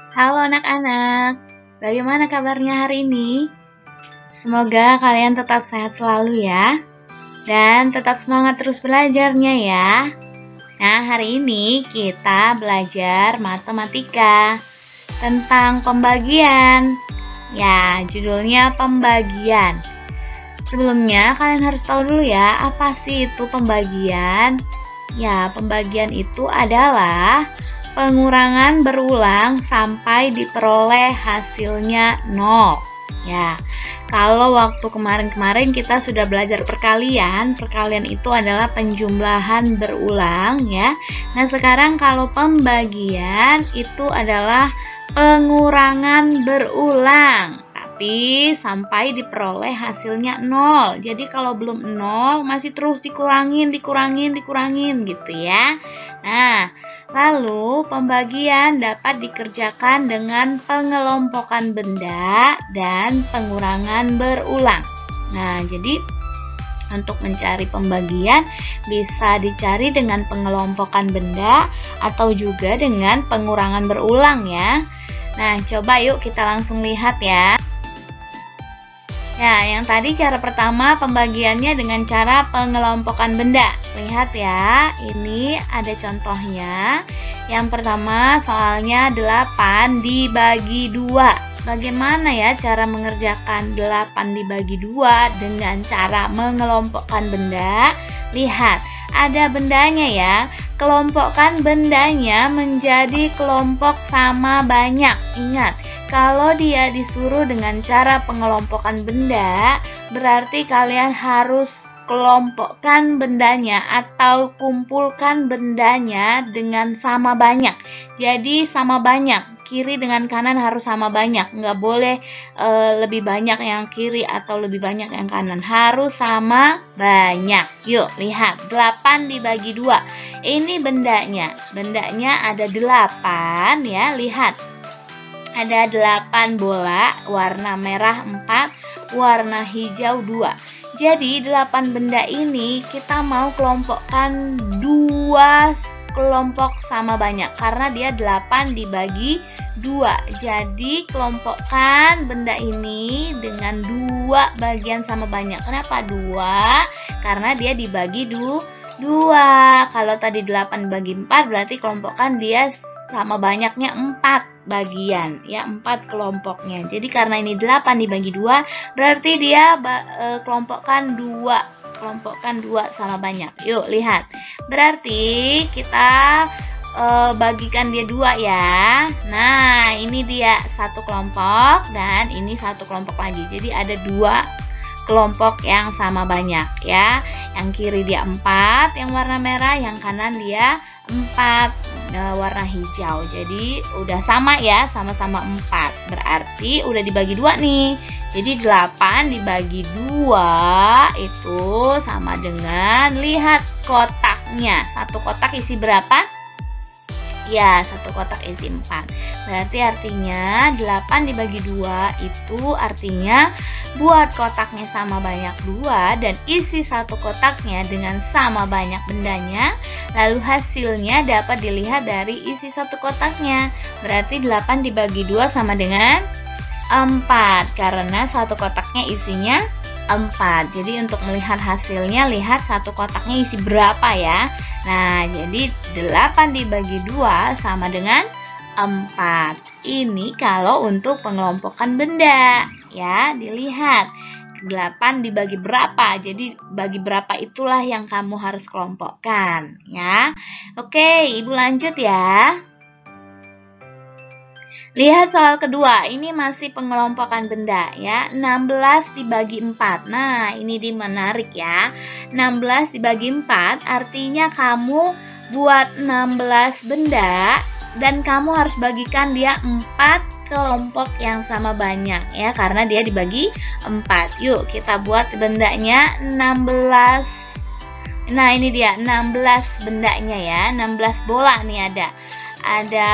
Halo anak-anak, bagaimana kabarnya hari ini? Semoga kalian tetap sehat selalu ya, dan tetap semangat terus belajarnya ya. Nah, hari ini kita belajar matematika tentang pembagian. Ya, judulnya pembagian. Sebelumnya kalian harus tahu dulu ya, apa sih itu pembagian? Ya, pembagian itu adalah pengurangan berulang sampai diperoleh hasilnya 0. Ya, kalau waktu kemarin-kemarin kita sudah belajar perkalian itu adalah penjumlahan berulang ya. Nah, sekarang kalau pembagian itu adalah pengurangan berulang, tapi sampai diperoleh hasilnya 0. Jadi kalau belum 0 masih terus dikurangin gitu ya. Nah, lalu pembagian dapat dikerjakan dengan pengelompokan benda dan pengurangan berulang. Nah, jadi untuk mencari pembagian bisa dicari dengan pengelompokan benda atau juga dengan pengurangan berulang ya. Nah, coba yuk kita langsung lihat ya. Ya, yang tadi cara pertama pembagiannya dengan cara pengelompokan benda. Lihat ya, ini ada contohnya. Yang pertama soalnya 8 dibagi 2. Bagaimana ya cara mengerjakan 8 dibagi 2 dengan cara mengelompokkan benda? Lihat, ada bendanya ya. Kelompokkan bendanya menjadi kelompok sama banyak. Ingat, kalau dia disuruh dengan cara pengelompokan benda, berarti kalian harus kelompokkan bendanya atau kumpulkan bendanya dengan sama banyak. Jadi sama banyak, kiri dengan kanan harus sama banyak. Nggak boleh lebih banyak yang kiri atau lebih banyak yang kanan. Harus sama banyak. Yuk, lihat. 8 dibagi 2. Ini bendanya. Bendanya ada 8 ya, lihat. Ada 8 bola, warna merah 4, warna hijau 2. Jadi 8 benda ini kita mau kelompokkan 2 kelompok sama banyak karena dia 8 dibagi 2. Jadi kelompokkan benda ini dengan 2 bagian sama banyak. Kenapa 2? Karena dia dibagi 2. Kalau tadi 8 bagi 4 berarti kelompokkan dia sama banyaknya 4 bagian ya, 4 kelompoknya. Jadi karena ini 8 dibagi 2 berarti dia kelompokkan 2 sama banyak. Yuk lihat, berarti kita bagikan dia 2 ya. Nah, ini dia satu kelompok dan ini satu kelompok lagi. Jadi ada 2 kelompok yang sama banyak ya. Yang kiri dia 4 yang warna merah, yang kanan dia 4 warna hijau. Jadi udah sama ya, sama-sama 4. Berarti udah dibagi 2 nih. Jadi 8 dibagi 2 itu sama dengan, lihat kotaknya. Satu kotak isi berapa? Ya, satu kotak isi 4. Berarti artinya 8 dibagi 2 itu artinya buat kotaknya sama banyak 2 dan isi satu kotaknya dengan sama banyak bendanya, lalu hasilnya dapat dilihat dari isi satu kotaknya. Berarti 8 dibagi 2 sama dengan 4 karena satu kotaknya isinya 4. Jadi untuk melihat hasilnya, lihat satu kotaknya isi berapa ya. Nah, jadi 8 dibagi 2 sama dengan 4. Ini kalau untuk pengelompokan benda ya, dilihat 8 dibagi berapa. Jadi bagi berapa itulah yang kamu harus kelompokkan ya. Oke, Ibu lanjut ya. Lihat soal kedua, ini masih pengelompokan benda ya. 16 dibagi 4. Nah, ini dia menarik ya. 16 dibagi 4 artinya kamu buat 16 benda dan kamu harus bagikan dia 4 kelompok yang sama banyak ya, karena dia dibagi 4. Yuk kita buat bendanya 16. Nah, ini dia 16 bendanya ya. 16 bola nih ada. Ada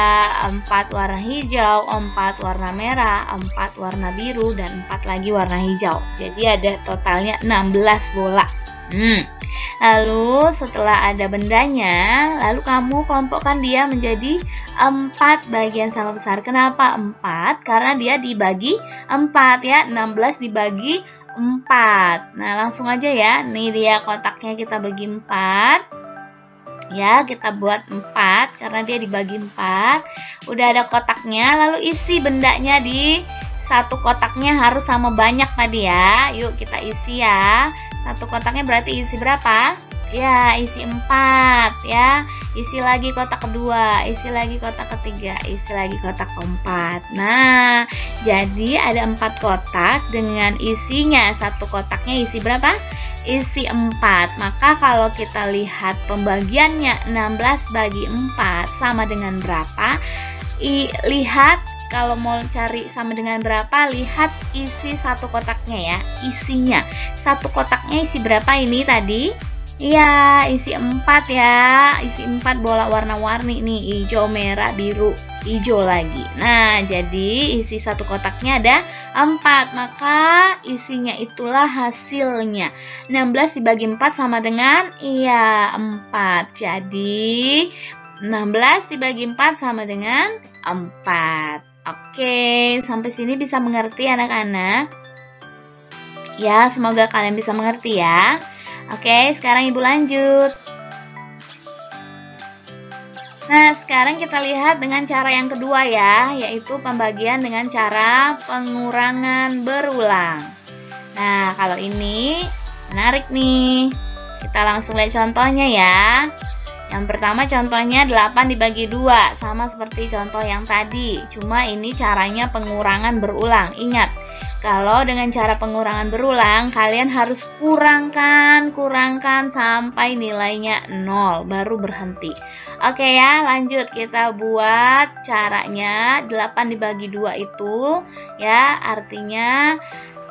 4 warna hijau, 4 warna merah, 4 warna biru, dan 4 lagi warna hijau. Jadi ada totalnya 16 bola. Lalu setelah ada bendanya, lalu kamu kelompokkan dia menjadi 4 bagian sama besar. Kenapa 4? Karena dia dibagi 4 ya. 16 dibagi 4. Nah, langsung aja ya. Nih dia kotaknya kita bagi 4. Ya, kita buat 4 karena dia dibagi 4. Udah ada kotaknya, lalu isi bendanya di satu kotaknya harus sama banyak tadi ya. Yuk kita isi ya. Satu kotaknya berarti isi berapa? Ya, isi 4 ya. Isi lagi kotak kedua, isi lagi kotak ketiga, isi lagi kotak keempat. Nah, jadi ada 4 kotak dengan isinya. Satu kotaknya isi berapa? Isi 4. Maka kalau kita lihat pembagiannya 16 bagi 4 sama dengan berapa? Lihat kalau mau cari sama dengan berapa, lihat isi satu kotaknya ya. Isinya. Satu kotaknya isi berapa ini tadi? Iya, isi 4 ya. Isi 4 bola warna-warni nih, hijau, merah, biru, hijau lagi. Nah, jadi isi satu kotaknya ada 4, maka isinya itulah hasilnya. 16 dibagi 4 sama dengan 4. Jadi 16 dibagi 4 sama dengan 4. Oke, sampai sini bisa mengerti anak-anak? Ya, semoga kalian bisa mengerti ya. Oke, sekarang Ibu lanjut. Nah, sekarang kita lihat dengan cara yang kedua ya, yaitu pembagian dengan cara pengurangan berulang. Nah, kalau ini menarik nih. Kita langsung lihat contohnya ya. Yang pertama contohnya 8 dibagi 2, sama seperti contoh yang tadi. Cuma ini caranya pengurangan berulang. Ingat, kalau dengan cara pengurangan berulang, kalian harus kurangkan sampai nilainya 0, baru berhenti. Oke ya, lanjut kita buat caranya. 8 dibagi 2 itu ya, artinya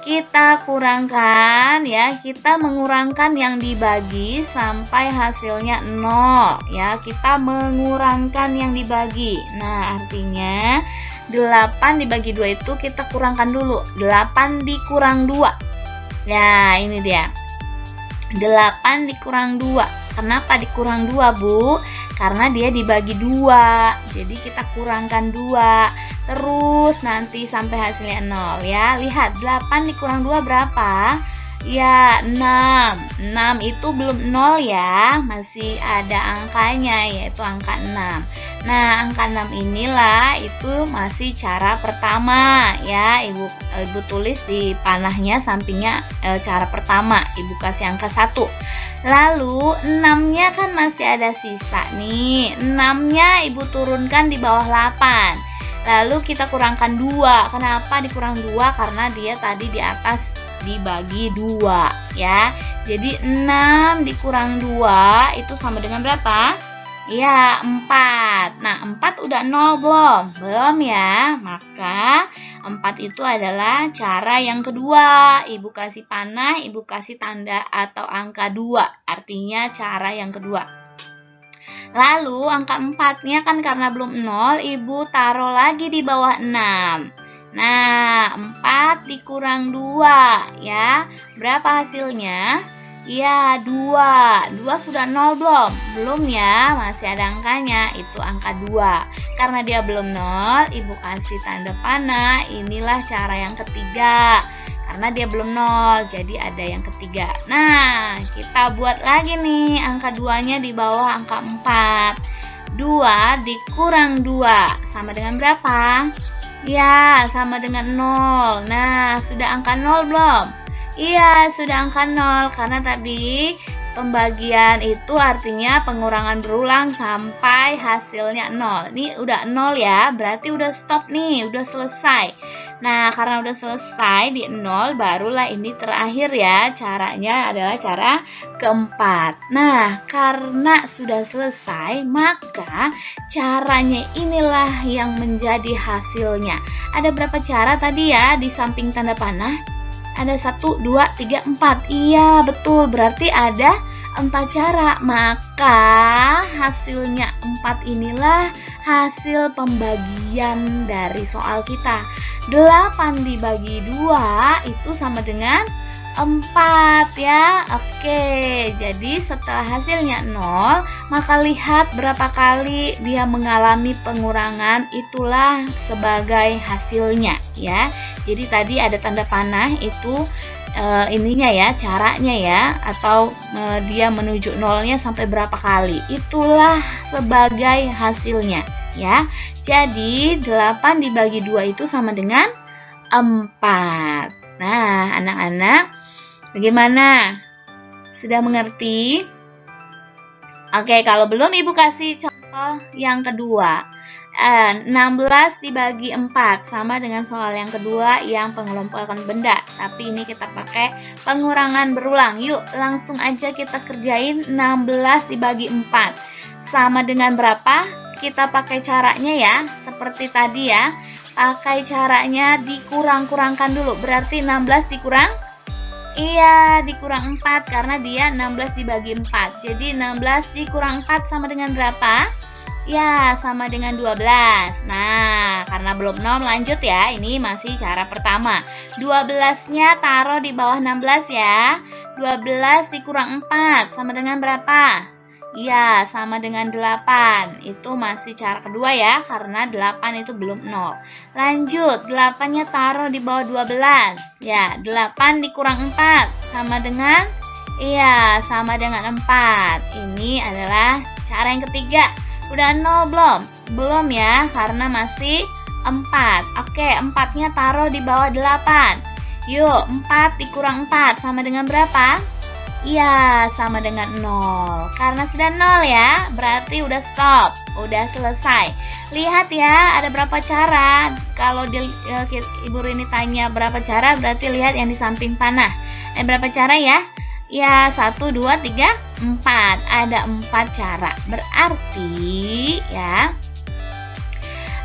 kita kurangkan ya, kita mengurangkan yang dibagi sampai hasilnya 0 ya, kita mengurangkan yang dibagi. Nah, artinya 8 dibagi 2 itu kita kurangkan dulu. 8 dikurang 2. Ya, ini dia. 8 dikurang 2. Kenapa dikurang 2, Bu? Karena dia dibagi 2. Jadi kita kurangkan 2. Terus nanti sampai hasilnya 0 ya. Lihat, 8 dikurang 2 berapa? Ya, 6. 6 itu belum 0 ya. Masih ada angkanya, yaitu angka 6. Nah, angka 6 inilah itu masih cara pertama ya. Ibu tulis di panahnya sampingnya cara pertama. Ibu kasih angka 1. Lalu 6-nya kan masih ada sisa nih. 6-nya Ibu turunkan di bawah 8. Lalu kita kurangkan 2. Kenapa dikurang 2? Karena dia tadi di atas dibagi 2 ya. Jadi 6 dikurang 2 itu sama dengan berapa? Ya, 4. Nah, 4 udah 0 belum? Belum ya. Maka 4 itu adalah cara yang kedua. Ibu kasih panah, Ibu kasih tanda atau angka 2. Artinya cara yang kedua. Lalu angka 4-nya kan karena belum 0, Ibu taruh lagi di bawah 6. Nah, 4 dikurang 2 ya. Berapa hasilnya? Ya, 2. 2 sudah 0 belum? Belum ya, masih ada angkanya, itu angka 2. Karena dia belum 0, Ibu kasih tanda panah. Inilah cara yang ketiga. Karena dia belum 0, jadi ada yang ketiga. Nah, kita buat lagi nih angka 2-nya di bawah angka 4. 2 dikurang 2 sama dengan berapa? Ya, sama dengan 0. Nah, sudah angka 0 belum? Iya, sudah angka 0 karena tadi pembagian itu artinya pengurangan berulang sampai hasilnya 0. Ini udah 0 ya, berarti udah stop nih, udah selesai. Nah, karena udah selesai di 0, barulah ini terakhir ya. Caranya adalah cara keempat. Nah, karena sudah selesai, maka caranya inilah yang menjadi hasilnya. Ada berapa cara tadi ya di samping tanda panah? Ada 1, 2, 3, 4. Iya, betul. Berarti ada 4 cara. Maka hasilnya 4 inilah hasil pembagian dari soal kita. 8 dibagi 2 itu sama dengan 4 ya. Oke, jadi setelah hasilnya 0, maka lihat berapa kali dia mengalami pengurangan, itulah sebagai hasilnya ya. Jadi tadi ada tanda panah itu ininya ya, caranya ya, atau dia menuju nolnya sampai berapa kali, itulah sebagai hasilnya ya. Jadi 8 dibagi 2 itu sama dengan 4. Nah, anak-anak, bagaimana? Sudah mengerti? Oke, kalau belum Ibu kasih contoh yang kedua. 16 dibagi 4 sama dengan soal yang kedua yang pengelompokan benda. Tapi ini kita pakai pengurangan berulang. Yuk, langsung aja kita kerjain 16 dibagi 4. Sama dengan berapa? Kita pakai caranya ya, seperti tadi ya. Pakai caranya dikurang-kurangkan dulu. Berarti 16 dikurang? Iya, dikurang 4 karena dia 16 dibagi 4. Jadi 16 dikurang 4 sama dengan berapa? Ya, sama dengan 12. Nah, karena belum 0 lanjut ya. Ini masih cara pertama. 12-nya taruh di bawah 16 ya. 12 dikurang 4 sama dengan berapa? Ya, sama dengan 8. Itu masih cara kedua ya, karena 8 itu belum 0. Lanjut, 8-nya taruh di bawah 12. Ya, 8 dikurang 4 sama dengan? Iya, sama dengan 4. Ini adalah cara yang ketiga. Udah 0 belum? Belum ya, karena masih 4. Oke, 4-nya taruh di bawah 8. Yuk, 4 dikurang 4 sama dengan berapa? Iya, sama dengan 0. Karena sudah 0 ya, berarti udah stop, udah selesai. Lihat ya, ada berapa cara. Kalau Ibu Rini tanya berapa cara, berarti lihat yang di samping panah. Berapa cara ya? Ya, 1, 2, 3, 4. Ada 4 cara. Berarti ya,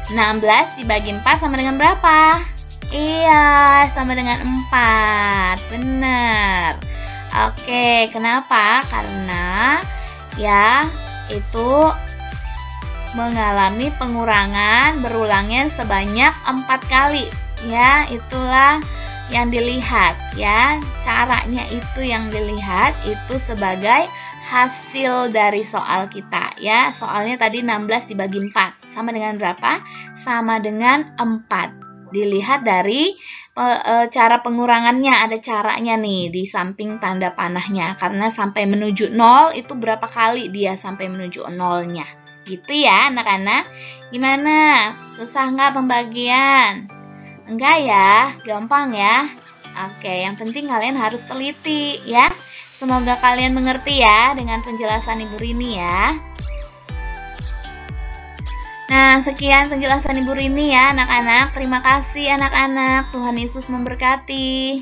16 dibagi 4 sama dengan berapa? Iya, sama dengan 4. Benar. Oke, kenapa? Karena ya, itu mengalami pengurangan berulangnya sebanyak 4 kali. Ya, itulah yang dilihat ya, caranya itu yang dilihat itu sebagai hasil dari soal kita ya. Soalnya tadi 16 dibagi 4 sama dengan berapa? Sama dengan 4. Dilihat dari cara pengurangannya, ada caranya nih di samping tanda panahnya, karena sampai menuju 0 itu berapa kali dia sampai menuju 0-nya gitu ya anak-anak. Gimana? Susah nggak pembagian? Enggak ya, gampang ya. Oke, yang penting kalian harus teliti ya. Semoga kalian mengerti ya dengan penjelasan Ibu Rini ya. Nah, sekian penjelasan Ibu Rini ya anak-anak. Terima kasih anak-anak. Tuhan Yesus memberkati.